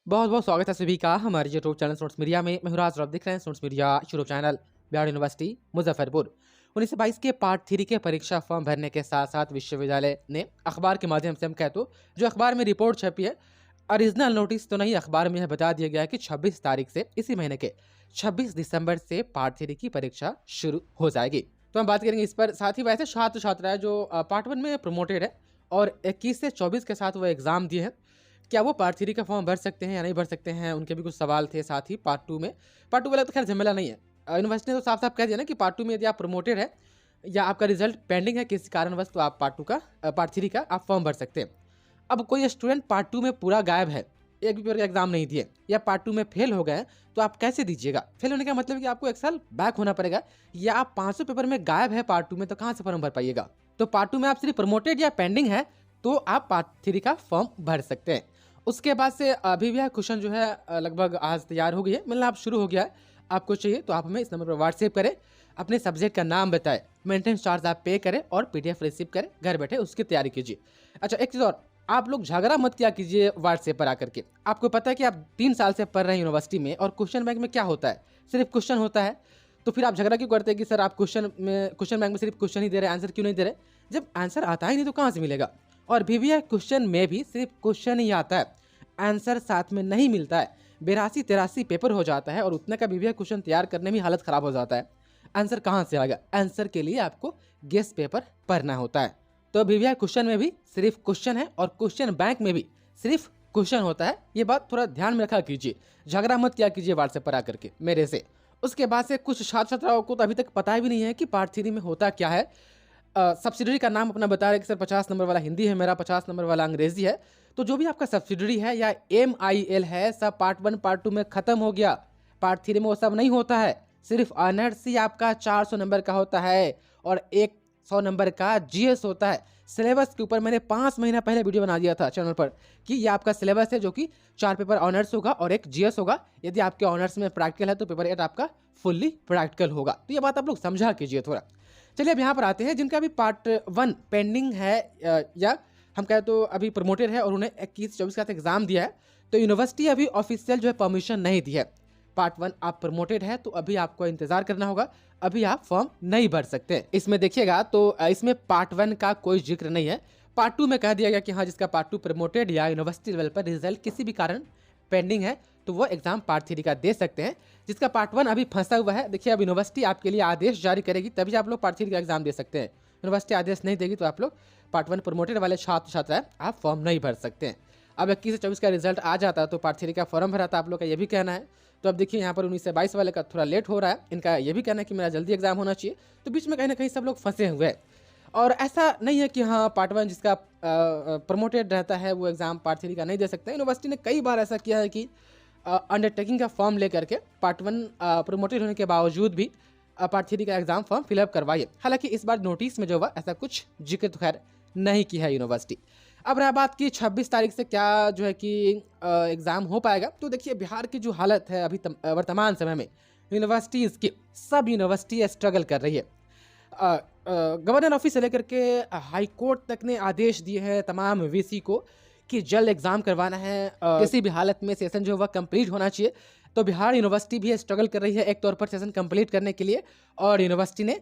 बहुत बहुत स्वागत है सभी का हमारे यूट्यूब चैनल स्टूडेंट्स मीडिया में। मैं राज रफ दिख रहे हैं students media YouTube channel Bihar university Muzaffarpur. 1922 के पार्ट 3 के परीक्षा फॉर्म भरने के साथ साथ विश्वविद्यालय ने अखबार के माध्यम से हम कह तो जो अखबार में रिपोर्ट छपी है, ओरिजिनल नोटिस तो नहीं, अखबार में यह बता दिया गया है कि 26 तारीख से इसी महीने के 26 दिसंबर से पार्ट 3 की परीक्षा शुरू हो जाएगी। तो हम बात करेंगे इस पर। साथ ही वैसे छात्र छात्राएं जो पार्ट 1 में प्रमोटेड है और 21 से 24 के साथ वो एग्जाम दिए हैं, क्या वो पार्ट 3 का फॉर्म भर सकते हैं या नहीं भर सकते हैं, उनके भी कुछ सवाल थे। साथ ही पार्ट 2 में, पार्ट 2 वाला तो खैर झमेला नहीं है। यूनिवर्सिटी ने तो साफ साफ कह दिया ना कि पार्ट 2 में यदि आप प्रमोटेड है या आपका रिजल्ट पेंडिंग है किसी कारणवश, तो आप पार्ट 3 का आप फॉर्म भर सकते हैं। अब कोई स्टूडेंट पार्ट 2 में पूरा गायब है, एक भी पेपर का एग्जाम नहीं दिए या पार्ट 2 में फेल हो गए, तो आप कैसे दीजिएगा? फेल होने का मतलब कि आपको एक साल बैक होना पड़ेगा, या आप 500 पेपर में गायब है पार्ट 2 में, तो कहाँ से फॉर्म भर पाइएगा? तो पार्ट 2 में आप सिर्फ प्रमोटेड या पेंडिंग है तो आप पार्ट 3 का फॉर्म भर सकते हैं। उसके बाद से अभी भी यह क्वेश्चन जो है लगभग आज तैयार हो गई है, मतलब आप शुरू हो गया है। आपको चाहिए तो आप हमें इस नंबर पर व्हाट्सएप करें, अपने सब्जेक्ट का नाम बताएं, मेंटेनेंस चार्ज आप पे करें और पीडीएफ रिसीव करें, घर बैठे उसकी तैयारी कीजिए। अच्छा, एक चीज़ और, आप लोग झगड़ा मत किया कीजिए व्हाट्सएप पर आकर के। आपको पता है कि आप 3 साल से पढ़ रहे हैं यूनिवर्सिटी में, और क्वेश्चन बैंक में क्या होता है, सिर्फ क्वेश्चन होता है। तो फिर आप झगड़ा क्यों करते हैं कि सर आप क्वेश्चन बैंक में सिर्फ क्वेश्चन ही दे रहे हैं, आंसर क्यों नहीं दे रहे? जब आंसर आता ही नहीं तो कहाँ से मिलेगा? और भी क्वेश्चन में भी सिर्फ क्वेश्चन ही आता है, आंसर साथ में नहीं मिलता है। 82-83 पेपर हो जाता है और उतने का भी क्वेश्चन तैयार करने में हालत खराब हो जाता है। आंसर कहाँ से आएगा? आंसर के लिए आपको गेस पेपर पढ़ना होता है। तो क्वेश्चन में भी सिर्फ क्वेश्चन है और क्वेश्चन बैंक में भी सिर्फ क्वेश्चन होता है। ये बात थोड़ा ध्यान में रखा कीजिए, झगड़ा मत किया कीजिए व्हाट्सएप पर आकर के मेरे से। उसके बाद से कुछ छात्र छात्राओं को तो अभी तक पता भी नहीं है कि पार्ट 3 में होता क्या है। सब्सिडरी का नाम अपना बता रहे हैं कि सर 50 नंबर वाला हिंदी है, मेरा 50 नंबर वाला अंग्रेजी है। तो जो भी आपका सब्सिडरी है या MIL है, सब पार्ट 1 पार्ट 2 में खत्म हो गया। पार्ट 3 में वो सब नहीं होता है, सिर्फ ऑनर्स ही आपका 400 नंबर का होता है और 100 नंबर का GS होता है। सिलेबस के ऊपर मैंने 5 महीना पहले वीडियो बना दिया था चैनल पर कि ये आपका सिलेबस है, जो कि 4 पेपर ऑनर्स होगा और 1 GS होगा। यदि आपके ऑनर्स में प्रैक्टिकल है तो पेपर 8 आपका फुल्ली प्रैक्टिकल होगा। तो ये बात आप लोग समझा कीजिए थोड़ा। चलिए अब यहाँ पर आते हैं जिनका भी पार्ट 1 पेंडिंग है या हम कहें तो अभी प्रमोटेड है और उन्हें 21-24 का एग्जाम दिया है, तो यूनिवर्सिटी अभी ऑफिशियल जो है परमिशन नहीं दी है। पार्ट 1 आप प्रमोटेड है तो अभी आपको इंतजार करना होगा, अभी आप फॉर्म नहीं भर सकते। इसमें देखिएगा तो इसमें पार्ट 1 का कोई जिक्र नहीं है। पार्ट 2 में कह दिया गया कि हाँ, जिसका पार्ट 2 प्रमोटेड या यूनिवर्सिटी लेवल पर रिजल्ट किसी भी कारण पेंडिंग है तो वो एग्जाम पार्ट 3 का दे सकते हैं। जिसका पार्ट 1 अभी फंसा हुआ है, देखिए अब यूनिवर्सिटी आपके लिए आदेश जारी करेगी तभी आप लोग पार्ट 3 का एग्जाम दे सकते हैं। यूनिवर्सिटी आदेश नहीं देगी तो आप लोग पार्ट 1 प्रमोटेड वाले छात्र छात्राएं आप फॉर्म नहीं भर सकते हैं। अब 21 से 24 का रिजल्ट आ जाता तो पार्ट 3 का फॉर्म भरा था, आप लोग का ये भी कहना है। तो अब देखिए यहाँ पर 19 से 22 वाले का थोड़ा लेट हो रहा है, इनका ये भी कहना है कि मेरा जल्दी एग्जाम होना चाहिए। तो बीच में कहीं ना कहीं सब लोग फंसे हुए हैं। और ऐसा नहीं है कि हाँ पार्ट 1 जिसका प्रमोटेड रहता है वो एग्जाम पार्ट 3 का नहीं दे सकता। यूनिवर्सिटी ने कई बार ऐसा किया है कि अंडरटेकिंग का फॉर्म लेकर के पार्ट 1 प्रमोटेड होने के बावजूद भी पार्ट 3 का एग्जाम फॉर्म फिलअप करवाइए। हालांकि इस बार नोटिस में जो हुआ ऐसा कुछ जिक्र तो खैर नहीं की है यूनिवर्सिटी। अब रहा बात की 26 तारीख से क्या जो है कि एग्जाम हो पाएगा, तो देखिए बिहार की जो हालत है अभी वर्तमान समय में, यूनिवर्सिटीज़ की सब यूनिवर्सिटी स्ट्रगल कर रही है। गवर्नर ऑफिस से लेकर के हाई कोर्ट तक ने आदेश दिए हैं तमाम VC को कि जल्द एग्जाम करवाना है, किसी भी हालत में सेशन जो वह कंप्लीट होना चाहिए। तो बिहार यूनिवर्सिटी भी स्ट्रगल कर रही है एक तौर पर सेशन कंप्लीट करने के लिए, और यूनिवर्सिटी ने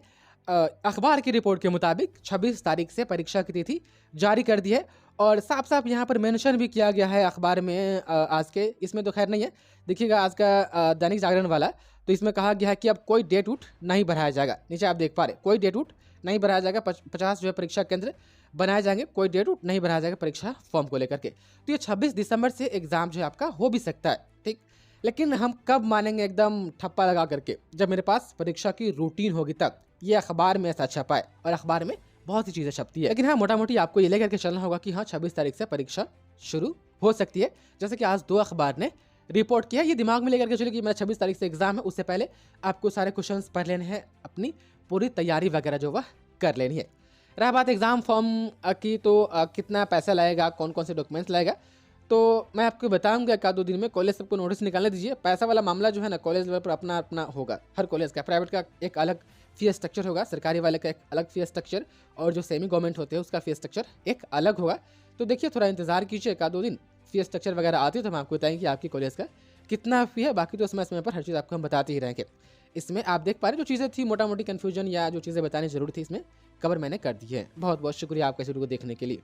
अखबार की रिपोर्ट के मुताबिक 26 तारीख से परीक्षा की तिथि जारी कर दी है। और साफ साफ यहाँ पर मेंशन भी किया गया है अखबार में आज के, इसमें तो खैर नहीं है, देखिएगा आज का दैनिक जागरण वाला, तो इसमें कहा गया है कि अब कोई डेट उठ नहीं बढ़ाया जाएगा। नीचे आप देख पा रहे, कोई डेट उठ नहीं बढ़ाया जाएगा। 50 जो है परीक्षा केंद्र बनाए जाएंगे, कोई डेट उठ नहीं बढ़ाया जाएगा परीक्षा फॉर्म को लेकर के। तो ये 26 दिसंबर से एग्जाम जो है आपका हो भी सकता है, ठीक। लेकिन हम कब मानेंगे एकदम ठप्पा लगा करके? जब मेरे पास परीक्षा की रूटीन होगी तब। ये अखबार में ऐसा छपा है और अखबार में बहुत सी चीज़ें छपती है, लेकिन हाँ मोटा मोटी आपको ये लेकर के चलना होगा कि हाँ 26 तारीख से परीक्षा शुरू हो सकती है। जैसे कि आज 2 अखबार ने रिपोर्ट किया, ये दिमाग में लेकर के चलिए कि मेरा 26 तारीख से एग्जाम है, उससे पहले आपको सारे क्वेश्चंस पढ़ लेने हैं, अपनी पूरी तैयारी वगैरह जो वह कर लेनी है। रहा बात एग्जाम फॉर्म की, तो कितना पैसा लगेगा, कौन कौन से डॉक्यूमेंट्स लगेगा, तो मैं आपको बताऊंगा एक 2 दिन में। कॉलेज सबको नोटिस निकालने दीजिए। पैसा वाला मामला जो है ना, कॉलेज लेवल पर अपना अपना होगा, हर कॉलेज का। प्राइवेट का एक अलग फी स्ट्रक्चर होगा, सरकारी वाले का एक अलग फी स्ट्रक्चर, और जो सेमी गवर्नमेंट होते हैं उसका फी स्ट्रक्चर एक अलग होगा। तो देखिए थोड़ा इंतजार कीजिए 1-2 दिन, फी स्ट्रक्चर वगैरह आती है तो हम आपको बताएंगे कि आपकी कॉलेज का कितना फ़ी है। बाकी तो समय समय पर हर चीज़ आपको हम बताते ही रहेंगे। इसमें आप देख पा रहे हैं जो चीज़ें थी मोटा मोटी कन्फ्यूजन या जो चीज़ें बतानी ज़रूरी थी इसमें कवर मैंने कर दी है। बहुत बहुत शुक्रिया आपका इस वीडियो को देखने के लिए।